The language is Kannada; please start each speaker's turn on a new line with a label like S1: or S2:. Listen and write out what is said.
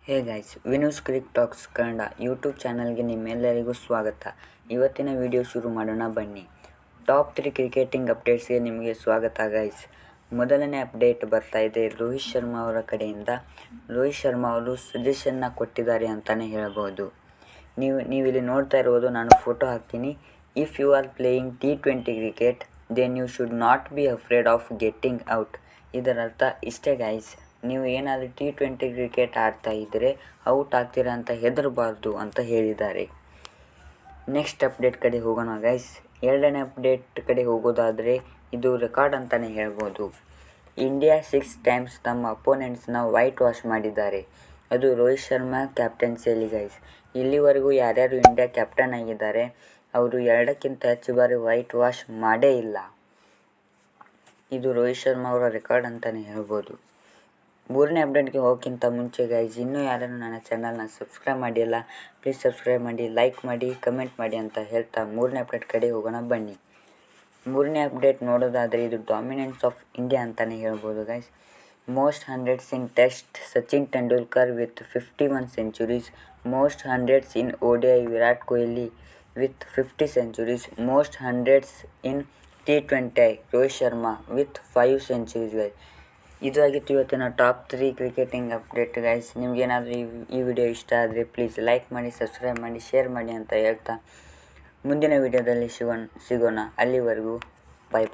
S1: ಹೇ guys, Vinu's cric talks Kannada YouTube ಚಾನಲ್ಗೆ ನಿಮ್ಮೆಲ್ಲರಿಗೂ ಸ್ವಾಗತ. ಇವತ್ತಿನ ವಿಡಿಯೋ ಶುರು ಮಾಡೋಣ ಬನ್ನಿ. ಟಾಪ್ 3 ಕ್ರಿಕೆಟಿಂಗ್ ಅಪ್ಡೇಟ್ಸ್ಗೆ ನಿಮಗೆ ಸ್ವಾಗತ ಗೈಸ್. ಮೊದಲನೇ ಅಪ್ಡೇಟ್ ಬರ್ತಾ ಇದೆ ರೋಹಿತ್ ಶರ್ಮಾ ಅವರ ಕಡೆಯಿಂದ. ರೋಹಿತ್ ಶರ್ಮಾ ಅವರು ಸಜೆಷನ್ನ ಕೊಟ್ಟಿದ್ದಾರೆ ಅಂತಲೇ ಹೇಳ್ಬೋದು. ನೀವಿಲ್ಲಿ ನೋಡ್ತಾ ಇರ್ಬೋದು, ನಾನು ಫೋಟೋ ಹಾಕ್ತೀನಿ. If you are playing T20 cricket then you should not be afraid of getting out. ಇದರ ಅರ್ಥ ಇಷ್ಟೇ ಗೈಸ್, ನೀವು ಏನಾದರೂ T20 ಕ್ರಿಕೆಟ್ ಆಡ್ತಾ ಇದ್ದರೆ ಔಟ್ ಆಗ್ತೀರಾ ಅಂತ ಹೆದರಬಾರ್ದು ಅಂತ ಹೇಳಿದ್ದಾರೆ. ನೆಕ್ಸ್ಟ್ ಅಪ್ಡೇಟ್ ಕಡೆ ಹೋಗೋಣ ಗೈಸ್. ಎರಡನೇ ಅಪ್ಡೇಟ್ ಕಡೆ ಹೋಗೋದಾದರೆ ಇದು ರೆಕಾರ್ಡ್ ಅಂತಲೇ ಹೇಳ್ಬೋದು. ಇಂಡಿಯಾ 6 ಟೈಮ್ಸ್ ತಮ್ಮ ಅಪೋನೆಂಟ್ಸ್ನ ವೈಟ್ ವಾಶ್ ಮಾಡಿದ್ದಾರೆ. ಅದು ರೋಹಿತ್ ಶರ್ಮಾ ಕ್ಯಾಪ್ಟನ್ಸಿಯಲ್ಲಿ ಗೈಸ್. ಇಲ್ಲಿವರೆಗೂ ಯಾರ್ಯಾರು ಇಂಡಿಯಾ ಕ್ಯಾಪ್ಟನ್ ಆಗಿದ್ದಾರೆ ಅವರು 2ಕ್ಕಿಂತ ಹೆಚ್ಚು ಬಾರಿ ವೈಟ್ ವಾಶ್ ಮಾಡೇ ಇಲ್ಲ. ಇದು ರೋಹಿತ್ ಶರ್ಮಾ ಅವರ ರೆಕಾರ್ಡ್ ಅಂತಲೇ ಹೇಳ್ಬೋದು. ಮೂರನೇ ಅಪ್ಡೇಟ್ಗೆ ಹೋಗೋಕ್ಕಿಂತ ಮುಂಚೆ ಗೈಸ್, ಇನ್ನೂ ಯಾರನ್ನು ನನ್ನ ಚಾನಲ್ನ ಸಬ್ಸ್ಕ್ರೈಬ್ ಮಾಡಿಲ್ಲ, ಪ್ಲೀಸ್ ಸಬ್ಸ್ಕ್ರೈಬ್ ಮಾಡಿ, ಲೈಕ್ ಮಾಡಿ, ಕಮೆಂಟ್ ಮಾಡಿ ಅಂತ ಹೇಳ್ತಾ ಮೂರನೇ ಅಪ್ಡೇಟ್ ಕಡೆ ಹೋಗೋಣ ಬನ್ನಿ. ಮೂರನೇ ಅಪ್ಡೇಟ್ ನೋಡೋದಾದರೆ ಇದು ಡಾಮಿನೆನ್ಸ್ ಆಫ್ ಇಂಡಿಯಾ ಅಂತಲೇ ಹೇಳ್ಬೋದು guys. Most hundreds in test Sachin Tendulkar with 51 centuries. Most hundreds in ODI Virat Kohli with 50 centuries. Most hundreds in T20 Rohit Sharma with 5 centuries guys. ಇದು ಆಗಿತ್ತು ಇವತ್ತಿನ ಟಾಪ್ 3 ಕ್ರಿಕೆಟಿಂಗ್ ಅಪ್ಡೇಟ್ ಗೈಸ್. ನಿಮಗೇನಾದರೂ ಈ ವಿಡಿಯೋ ಇಷ್ಟ ಆದರೆ ಪ್ಲೀಸ್ ಲೈಕ್ ಮಾಡಿ, ಸಬ್ಸ್ಕ್ರೈಬ್ ಮಾಡಿ, ಶೇರ್ ಮಾಡಿ ಅಂತ ಹೇಳ್ತಾ ಮುಂದಿನ ವಿಡಿಯೋದಲ್ಲಿ ಸಿಗೋಣ. ಅಲ್ಲಿವರೆಗೂ ಬೈ ಬಾಯ್.